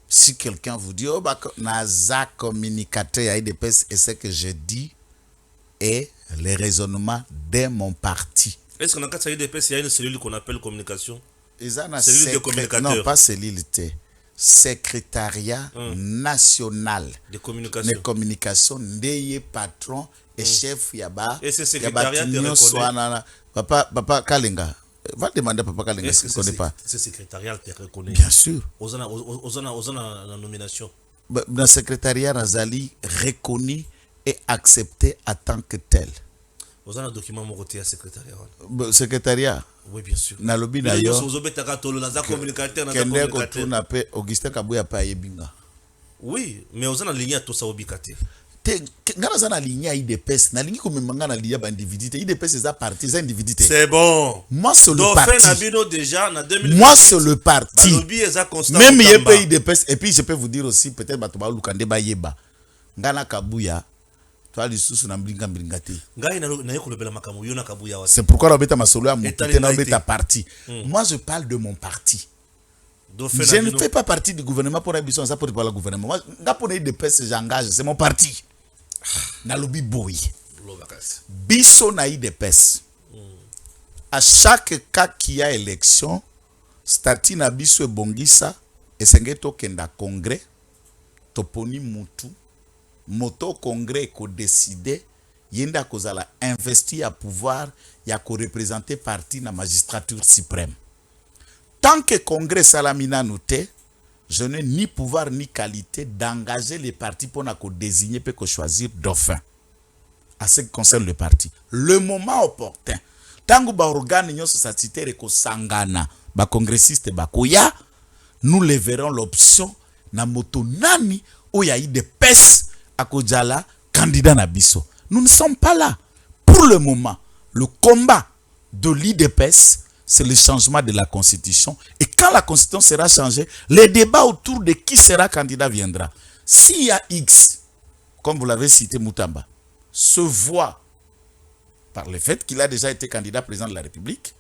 Si quelqu'un vous dit, oh, bah, naza communicateur à IDPS, et ce que je dis est le raisonnement de mon parti. Est-ce qu'on a qu'à IDPS, il y a une cellule qu'on appelle communication? Cellule de communicateur. Non, pas cellule, secrétariat national de communication. De communication, ndeye patron et chef yaba. Et ce secrétariat te reconnaît. Papa Kalenga. Va demander à Papa Kalenga s'il ne connaît pas. Ce secrétariat te reconnaît. Bien sûr. Aux la nomination. Le secrétariat Nazali reconnu et accepté en tant que tel. Vous avez un document moroté à secrétariat. Secrétariat. Oui, bien sûr. Nalobi na yo. Augustin Kabouya pa yebinga. Oui, mais vous avez une ligne à tout ça obikate. Ngana na ligne IDPS, na ligne comme manga na ligne ba individu. IDPS c'est parti, c'est individu. C'est bon. Moi c'est le parti. Déjà, moi c'est le parti. Même il y a pas IDPS et puis je peux vous dire aussi peut-être Batoba Lukande ba yeba. ngana kabuya toi lisusu na mblinga mblinga te. Ngai na yekolobela makambo yo na kabuya wa. C'est pourquoi on beta masolo ya mutute na beta parti. Mm. Moi je parle de mon parti. Dauphin Je na ne bino. fais pas partie du gouvernement pour ambition ça pour parler du gouvernement. Moi ngapo na IDPS j'engage, c'est mon parti. Na lobi boy. Lobakasi. Biso na IDPS. À chaque cas qui a élection, stati na biso ebongisa esenge tokenda congrès toponi mutu moto congrès ko décider yenda kozala investi à pouvoir ya ko représenter parti na magistrature suprême. Tant que congrès salamina noté, je n'ai ni pouvoir ni qualité d'engager les partis pour na ko désigner pe ko choisir dauphin. À ce qui concerne le parti, le moment opportun tangu ba organe nyonso statutaire ko sangana ba congressiste bakoya, nous leverons l'option na moto nani oya IDPS akodjala candidat na biso. Nous ne sommes pas là. Pour le moment, le combat de l'IDPS, c'est le changement de la constitution. Et quand la constitution sera changée, les débats autour de qui sera candidat viendra. S'il y a X, comme vous l'avez cité Moutamba, se voit par le fait qu'il a déjà été candidat président de la République,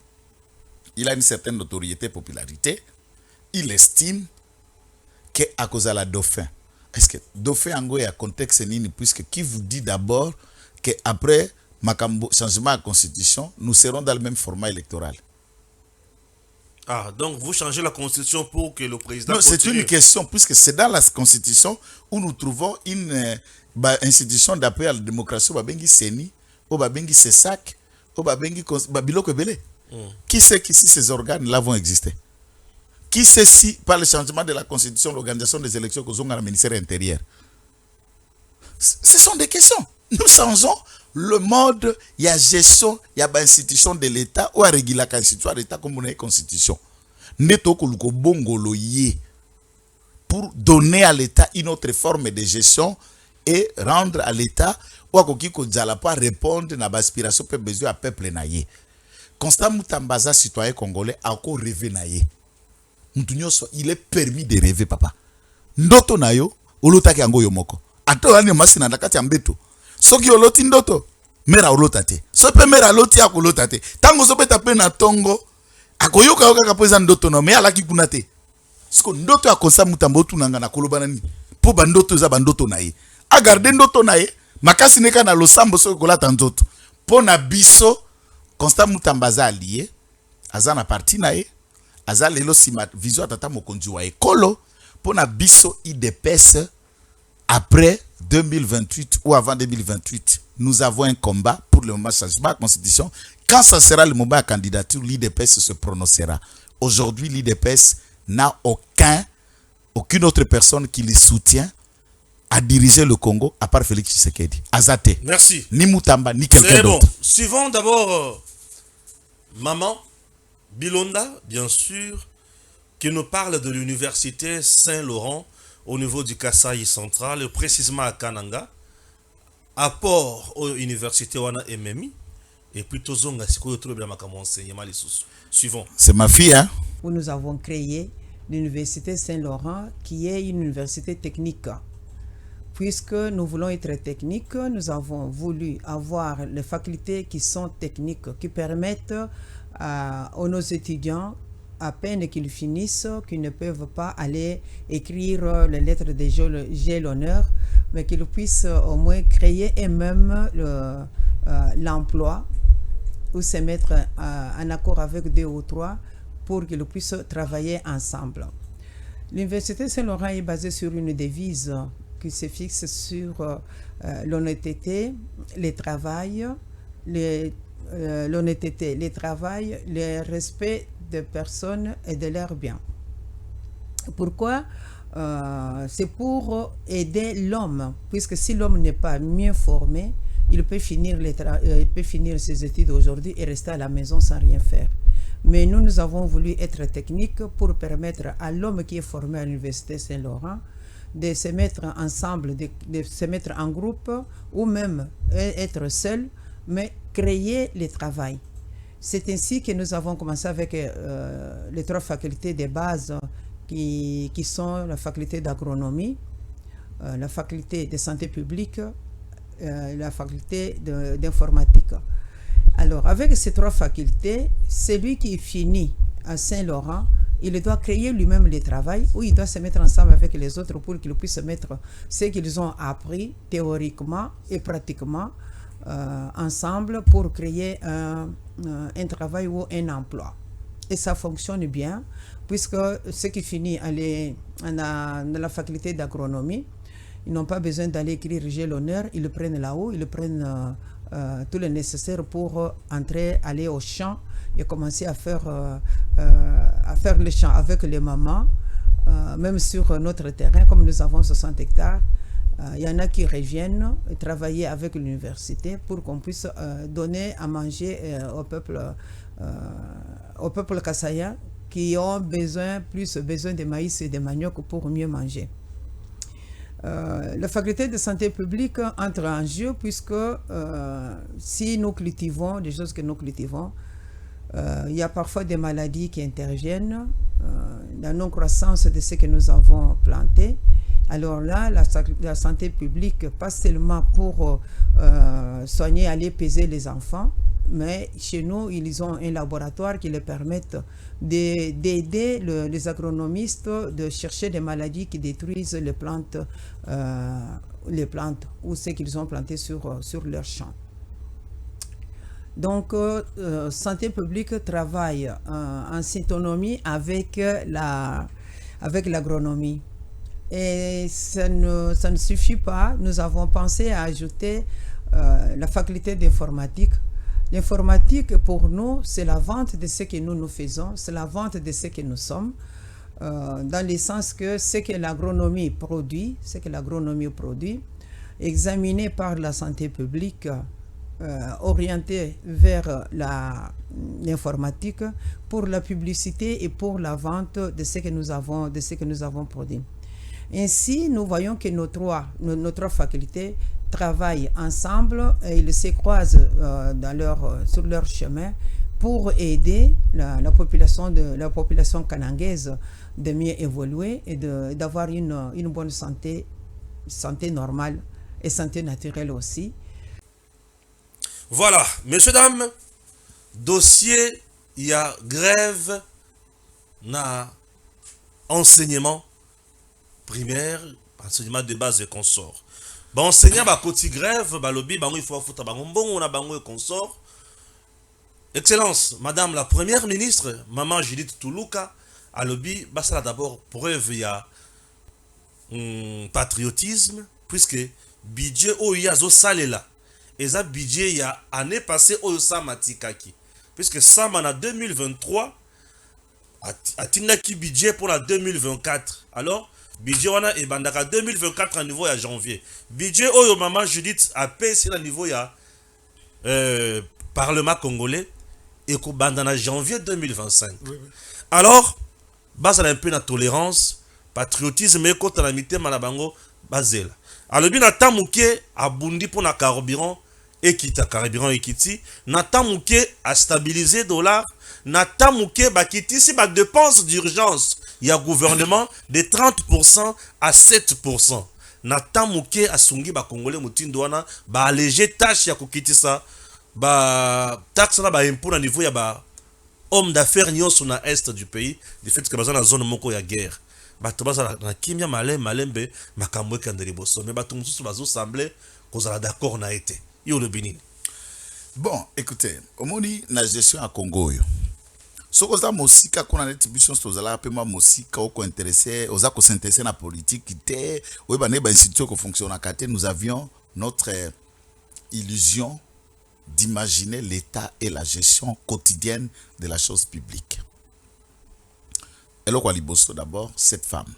il a une certaine notoriété, popularité, il estime que à cause de la dauphin. Est-ce que dauphin en a contexte nini puisque qui vous dit d'abord que après makambo changement de la constitution, nous serons dans le même format électoral. Ah, donc vous changez la constitution pour que le président... Non, c'est une question puisque c'est dans la constitution où nous trouvons une institution d'appui à la démocratie au Babengi Seni, au Babengi Sesak, au Babengi Biloko Belé. Qui sait qu'ici ces organes-là vont exister? Qui sait si, par le changement de la constitution, l'organisation des élections que le ministère intérieur? Ce sont des questions. Nous changeons le mode, il y a gestion, il y a institution de l'État, ou à réguler la constitution de l'État comme on a une constitution. Pour donner à l'État une autre forme de gestion et rendre à l'État ou à pas répondre à l'aspiration que besoin à peuple naïe. Constant Moutambaza, citoyen congolais, a encore rêvé naïe. Il est permis de rêver, papa. Ndoto nayo, olotaki yango yomoko. Ato ani masina nakati ambeto. Soki oloti ndoto, mera olotate. Sope mera loti akolotate. Tango sope tape na tongo, akoyoka yoka kapoza ndoto no, me alaki kunate. Sko ndoto ya konsa Mutamba otunanga na kolobana ni. Po bandoto za bandoto naye. A garder ndoto naye, makasi neka na losambo soki kolata nzoto. Po na biso, Constant Moutambaza allié, aza na parti naye, aza lelo sima vision atata mokonzi wa ekolo, po na biso IDPS après 2028 ou avant 2028, nous avons un combat pour le moment changement de la constitution. Quand ça sera le moment de candidature, l'IDPS se prononcera. Aujourd'hui, l'IDPS n'a aucune autre personne qui les soutient à diriger le Congo, à part Félix Tshisekedi. Azate. Merci. Ni Moutamba, ni quelqu'un d'autre. Bon. Suivons d'abord Maman Bilonda, bien sûr, qui nous parle de l'université Saint-Laurent au niveau du Kasaï central, précisément à Kananga. Apport aux universités Wana MMI. Et puis, Tozonga, c'est quoi le enseignement les sous. Suivons. C'est ma fille, hein? Où nous avons créé l'université Saint-Laurent, qui est une université technique. Puisque nous voulons être techniques, nous avons voulu avoir les facultés qui sont techniques, qui permettent à nos étudiants, à peine qu'ils finissent, qu'ils ne peuvent pas aller écrire les lettres de J'ai l'honneur, mais qu'ils puissent au moins créer eux-mêmes l'emploi ou se mettre en accord avec 2 ou 3 pour qu'ils puissent travailler ensemble. L'université Saint-Laurent est basée sur une devise qui se fixe sur l'honnêteté, le travail, l'honnêteté, le travail, le respect des personnes et de leurs biens. Pourquoi? C'est pour aider l'homme, puisque si l'homme n'est pas mieux formé, il peut finir ses études aujourd'hui et rester à la maison sans rien faire. Mais nous avons voulu être techniques pour permettre à l'homme qui est formé à l'université Saint-Laurent de se mettre ensemble, de se mettre en groupe ou même être seul, mais créer le travail. C'est ainsi que nous avons commencé avec les 3 facultés de base qui sont la faculté d'agronomie, la faculté de santé publique, la faculté d'informatique. Alors, avec ces 3 facultés, celui qui finit à Saint-Laurent, il doit créer lui-même le travail ou il doit se mettre ensemble avec les autres pour qu'ils puissent mettre ce qu'ils ont appris théoriquement et pratiquement ensemble pour créer un travail ou un emploi. Et ça fonctionne bien, puisque ceux qui finissent dans la faculté d'agronomie, ils n'ont pas besoin d'aller écrire j'ai l'honneur, ils le prennent là-haut, ils prennent tout le nécessaire pour aller au champ et commencer à faire le champ avec les mamans, même sur notre terrain, comme nous avons 60 hectares. Il y en a qui reviennent travailler avec l'université pour qu'on puisse donner à manger au peuple kassaïen qui ont plus besoin de maïs et de manioc pour mieux manger. La faculté de santé publique entre en jeu puisque si nous cultivons des choses que nous cultivons, il y a parfois des maladies qui interviennent, la non-croissance de ce que nous avons planté. Alors là, la santé publique, pas seulement pour soigner, aller peser les enfants, mais chez nous, ils ont un laboratoire qui les permet d'aider les agronomistes de chercher des maladies qui détruisent les plantes ou ce qu'ils ont planté sur leur champ. Donc, santé publique travaille en syntonomie avec l'agronomie. Et ça ne suffit pas. Nous avons pensé à ajouter la faculté d'informatique. L'informatique, pour nous, c'est la vente de ce que nous faisons, c'est la vente de ce que nous sommes, dans le sens que ce que l'agronomie produit, examiné par la santé publique, orienté vers l'informatique pour la publicité et pour la vente de ce que nous avons produit. Ainsi, nous voyons que nos trois facultés travaillent ensemble et ils se croisent sur leur chemin pour aider la population kanangaise de mieux évoluer et d'avoir une bonne santé normale et santé naturelle aussi. Voilà, messieurs, dames, dossier, il y a grève na enseignement primaire, enseignement de base et consort. Bon, enseignant ba koti grève, ba lobby, ba il faut foutre ba ngombon, on a ba et consort. Excellence, Madame la Première ministre, Maman Judith Toulouka, à lobby, bah ça d'abord preuve il y a patriotisme, puisque budget o ya zo salela. Et ça budget il y a année passée au Samatikaki. Puisque ça en 2023 a tinaki budget pour la 2024. Alors budget on a et bandaka 2024 à niveau à janvier. Budget au Maman Judith a payé sur le niveau ya Parlement congolais et qu'au bandana janvier 2025. Oui. Alors base un peu de tolérance, patriotisme et contre la mité malabango basel. Alors bien tamuke abundi pour na carburant et quitte carburant et quitte na tamuke à stabiliser dollar na tamuke ba quitte si ba dépenses d'urgence il y a gouvernement de 30% à 7%. Na tamuke à sungi ba congolais mutindo wana ba alléger tâche ya kokiti ça ba taxe na ba impôt na niveau ya ba homme d'affaires nyonso na est du pays du fait que bazana zone moko ya guerre. Bato bazala na kimia malembe makambo ekandeli boso mais bato mususu bazo sembler kozala d'accord na été yo le Bénin. Bon, écoutez, omoni na gestion à Congo yo. Soko za mosika kuna netibishon tozala pe ma mosika oko intéressé, oza ko s'intéresser na politique té, oui ba ne ba institution ko fonctionne à côté, nous avions notre illusion d'imaginer l'état et la gestion quotidienne de la chose publique. Eloko Liboso d'abord, cette femme.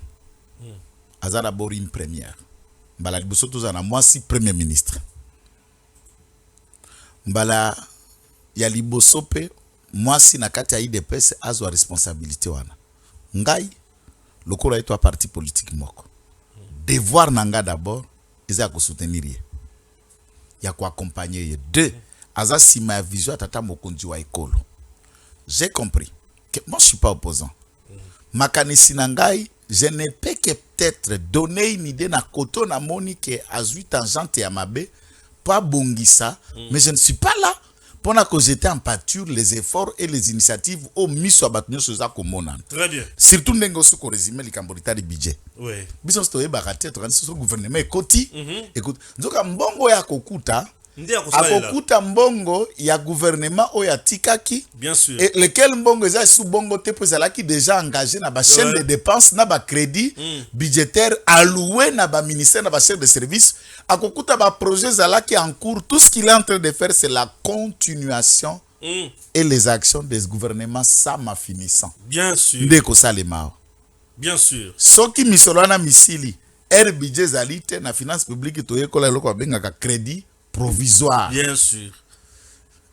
Elle a d'abord une première. Mbala Liboso tous en moi si premier ministre. Mbala ya Liboso pe moi si nakati ya IDPS azo responsabilité wana. Ngai lokola eto parti politique moko. Devoir nanga d'abord eza ko soutenir ye. Ya ko accompagner ye. Deux, aza si ma vision atata mokonzi wa ekolo. J'ai compris que moi je suis pas opposant. Makanisi nangai je ne peux que peut-être donner une idée na koto na monique à 8 ans jante ya mabe pas bongisa mais je ne suis pas là pendant que j'étais en pâture les efforts et les initiatives au miso abatnyo soza komona. Très bien. Surtout ndengo su ko résumer les camborita de budget. Oui. Biso stoye bakate to kanso gouvernement ekoti. Écoute, nzoka mbongo ya kokuta akokuta mbongo ya gouvernement oya tikaki. Bien sûr. Et lequel mbongo eza sous bongo te qui déjà engagé na ba chaîne de dépenses na ba crédit budgétaire alloué na ba ministère na ba chef de service akokuta ba projet zalaki en cours. Tout ce qu'il est en train de faire c'est la continuation et les actions des gouvernements sama finissant. Bien sûr. Ndeko salema. Bien sûr. Soki misolana misili budget zalite na finance publique to yekola loko benga ka crédit provisoire. Bien sûr.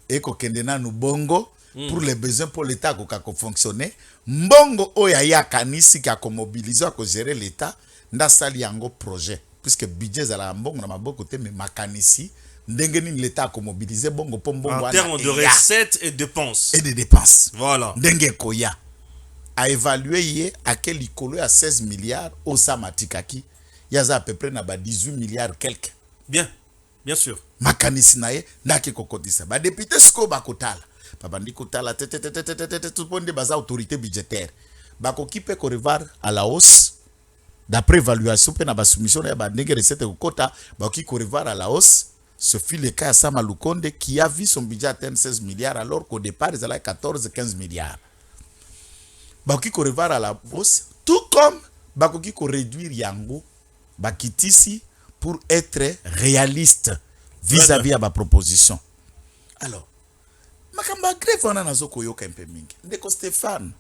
Et kokendena nu bongo pour les besoins pour l'État ko fonctionner. Mbongo oya ya kanisi ka ko mobiliser ko gérer l'État nda sali yango projet puisque budget za la mbongo na maboko te mais makanisi ndenge ni l'État ko mobiliser bongo po mbongo en termes de recettes et dépenses. Et de dépenses. Voilà. Ndenge koya a évalué hier à quel ikolo à 16 milliards au samatikaki yaza à peu près na ba 18 milliards quelque. Bien. Bien sûr. Makanisi naye ndaki kokotisa ba député sko bakotala babandi kotala tout monde baza autorité budgétaire bakokipe ko revoir à la hausse d'après évaluation pe na ba soumission ya ba ndenge recette kokota bakoki ko revoir à la hausse. Ce fut le cas à Sama Lukonde qui a vu son budget atteindre 16 milliards alors qu'au départ il avait 14-15 milliards. Bakoki ko revoir à la hausse tout comme bakoki ko réduire yango bakitisi pour être réaliste vis-à-vis de ma proposition. Alors, makamba grève on a nazo koyoka mpe mingi. Ndeko Stéphane,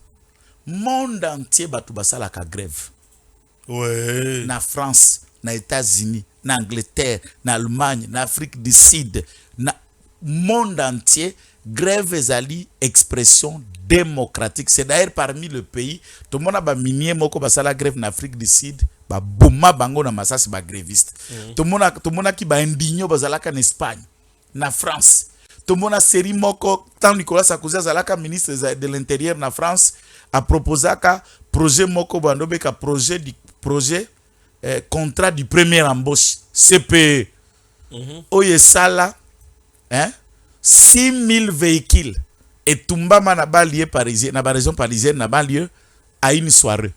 monde entier batu basala ka grève. Ouais. Na France, na États-Unis, na Angleterre, na Allemagne, na Afrique du Sud, na monde entier grève ezali expression démocratique. C'est d'ailleurs parmi le pays tout le monde a ba minier moko basala grève na Afrique du Sud. Ba boma bango na masasi ba gréviste to mona ki ba indigno bazalaka en Espagne na France to mona série moko tant Nicolas Sarkozy azalaka ministre de l'intérieur na France a proposaka projet moko bandobe ka projet contrat du premier embauche CPE oye sala 6000 véhicules et tumbama na banlieue parisienne na ba région parisienne na banlieue à une soirée.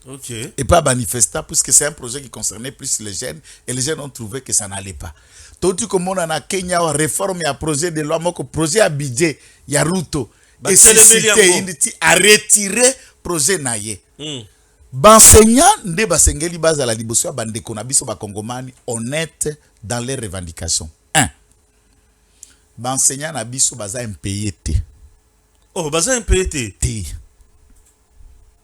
Ok. Et pas manifestant, puisque c'est un projet qui concernait plus les jeunes, et les jeunes ont trouvé que ça n'allait pas. Tout comme on a na Kenya, réforme et un projet de loi, moko projet à budget, il y a Ruto, et c'est à retirer projet naye. Benseignant, nde basengeli base à la liboso, bande konabiso ba kongomani, honnête dans les revendications. 1. Benseignant nabiso baza impayé te. Oh, baza impayé te.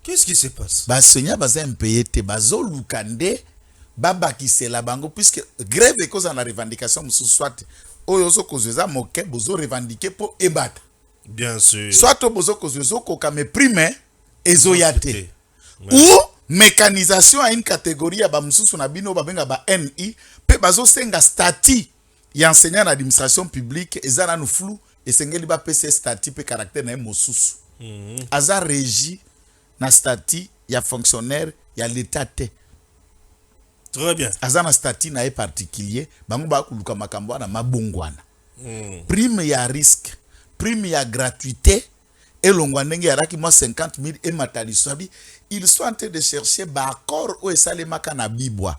Qu'est-ce qui se passe? Basenya baza impayé te bazo lukande baba kisela bango puisque grève et cause en la revendication soit oyo so kozeza moke bozo revendiquer pour ebata. Bien sûr. Soit bozo kozo ko kame prime ezoyate. Ou mécanisation à une catégorie ba mususu na bino ba benga ba NI pe bazo senga statut ya enseignant en administration publique ezana no flou esengeli ba PC statut pe caractère na mosusu. Aza régie na statut ya fonctionnaire ya l'état te. Très bien. Azana statut na particulier bango ba kuluka makambo na mabongwana. Prime ya risque, prime ya gratuité et longwanenge ya raki moi 50 000 et matalisabi, ils sont en train de chercher ba accord o esalemaka na bibwa.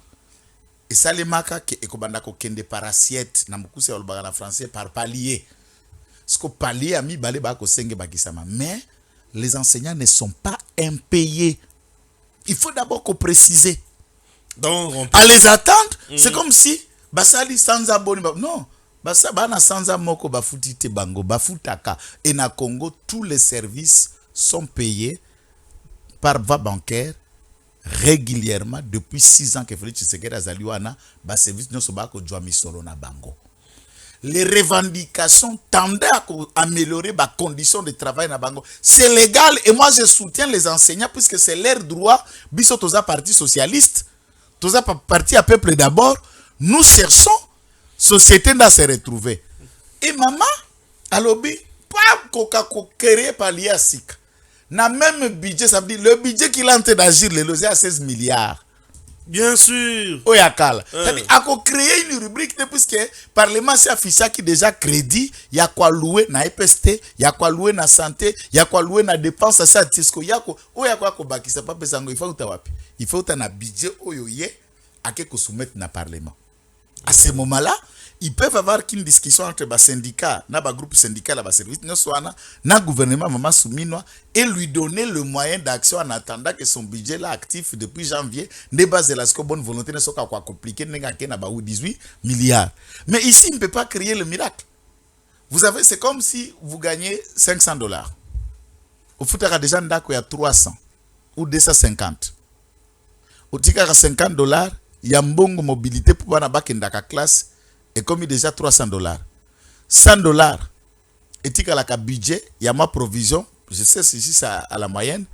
Esalemaka ke ekobanda ko kende par assiette na mukuse olbaga na français par palier. Ce que palier ami balé ba ko senge bakisama mais les enseignants ne sont pas impayés. Il faut d'abord qu'on précise. Donc, à les attendre, c'est comme si basali sans abonné. Non, basa bana sans amoko bafutite bango bafutaka. Et na Congo, tous les services sont payés par voie bancaire régulièrement depuis 6 ans que Félix Tshisekedi azaliwana ba service nyoso ba ko jwa misolo na bango. Les revendications tendaient à améliorer les conditions de travail na bango. C'est légal et moi je soutiens les enseignants puisque c'est leur droit. Biso toza parti socialiste, toza parti à peuple d'abord. Nous cherchons société dans se retrouver. Et maman, alobi pas koka ko créer par liasika. na même budget, ça veut dire le budget qu'il est en train d'agir, c'est à 16 milliards. Bien sûr. Oyakala. C'est-à-dire, à créer une rubrique, puisque Parlement s'est affiché qui déjà crédit, il y a quoi louer na EPST, il y a quoi louer na santé, il y a quoi louer na dépense, ça, il y a quoi baki, c'est pas besoin, il faut il faut un budget oyoye à quelque soumettre na Parlement. À ce moment-là, ils peuvent avoir une discussion entre les syndicats, les groupes syndicaux, les services, le gouvernement Maman Souminois et lui donner le moyen d'action en attendant que son budget là actif depuis janvier ne base de la bonne volonté ne soit pas compliqué, 18 milliards. Mais ici, il ne peut pas créer le miracle. Vous avez, c'est comme si vous gagnez $500. Au foot, il y a 300 ou 250. Au tika $50, il y a une bonne mobilité pour aller dans la classe. Et comme il y a déjà $300, $100, et tu as la budget, il y a ma provision, je sais si c'est à la moyenne,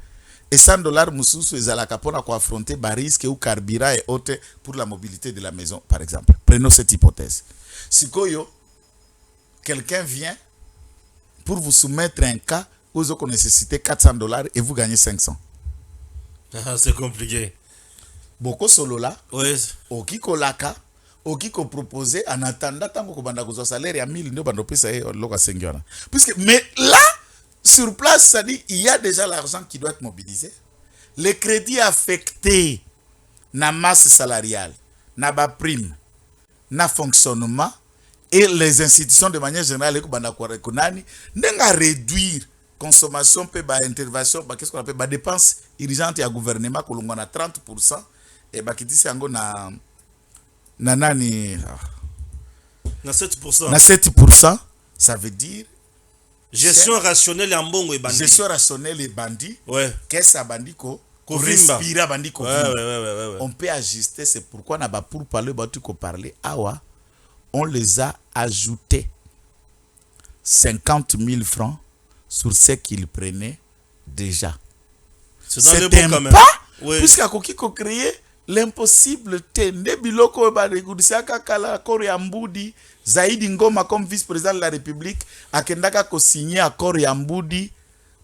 et $100, moussous, ils ont pour affronter les risques ou carburant et autres pour la mobilité de la maison, par exemple. Prenons cette hypothèse. Si quelqu'un vient pour vous soumettre un cas où vous nécessitez $400 et vous gagnez 500. C'est compliqué. Beaucoup solo là, oui. Okiko laka, Okiko proposé en attendant tant que banda kuzo salaire à 1000 ndo bando pesa loka sengiona. Puisque mais là sur place ça dit il y a déjà l'argent qui doit être mobilisé. Les crédits affectés na masse salariale, na ba prime, na fonctionnement et les institutions de manière générale ko banda ko rekonani ndenga réduire consommation pe ba intervention ba qu'est-ce qu'on appelle ba dépenses urgentes ya gouvernement ko longwa na 30% et ba kitisi yango na nani na 7%. Na 7%, ça veut dire gestion rationnelle en bongo et bandit. Gestion rationnelle et bandit. Ouais. Qu'est-ce que bandit ko respirer bandit ko. Ouais. On peut ajuster, c'est pourquoi na ba pour parler batu ko parler awa on les a ajoutés 50 000 francs sur ce qu'ils prenaient déjà. C'est dans le bon quand même. Oui. Puisqu'à koki ko créer l'impossible tende biloko ba regudisaka kala accord ya Mbudi Zaidi Ngoma comme vice-président de la République akendaka ko signer accord ya Mbudi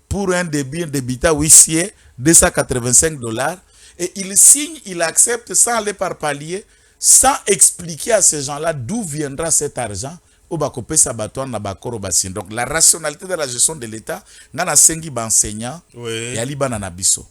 pour un débit d'habitat huissier $285 et il signe, il accepte sans aller par palier, sans expliquer à ces gens-là d'où viendra cet argent. Donc la rationalité de la gestion de l'État, nana sengi ba enseignant, oui. Yali banana biso.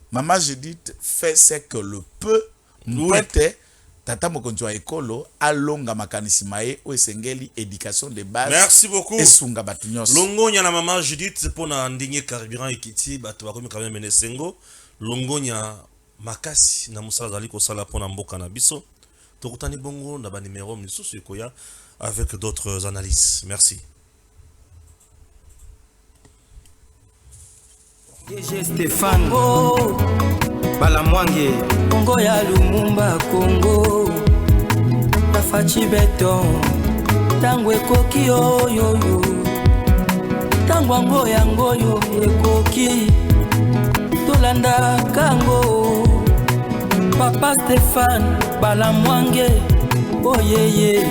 Maman, je dis, fais ce que le peu m'prête. Tata mokonjwa ekolo alonga makanisimae o esengeli éducation de base. Merci beaucoup. Esunga batunyos. Longonya na maman Judith pour na ndinye carburant ekiti bato bakomi quand même menesengo. Longonya makasi na musala zali ko sala pona mboka na biso. Tokutani bongo na ba numéro misusu ekoya avec d'autres analyses. Merci. DG Stéphane Balamwange Congo ya Lumumba Congo Tafachi beton Tango ekoki oyoyo Tango ango yangoyo ekoki Tolanda kango Papa Stéphane Balamwange Oh yeah yeah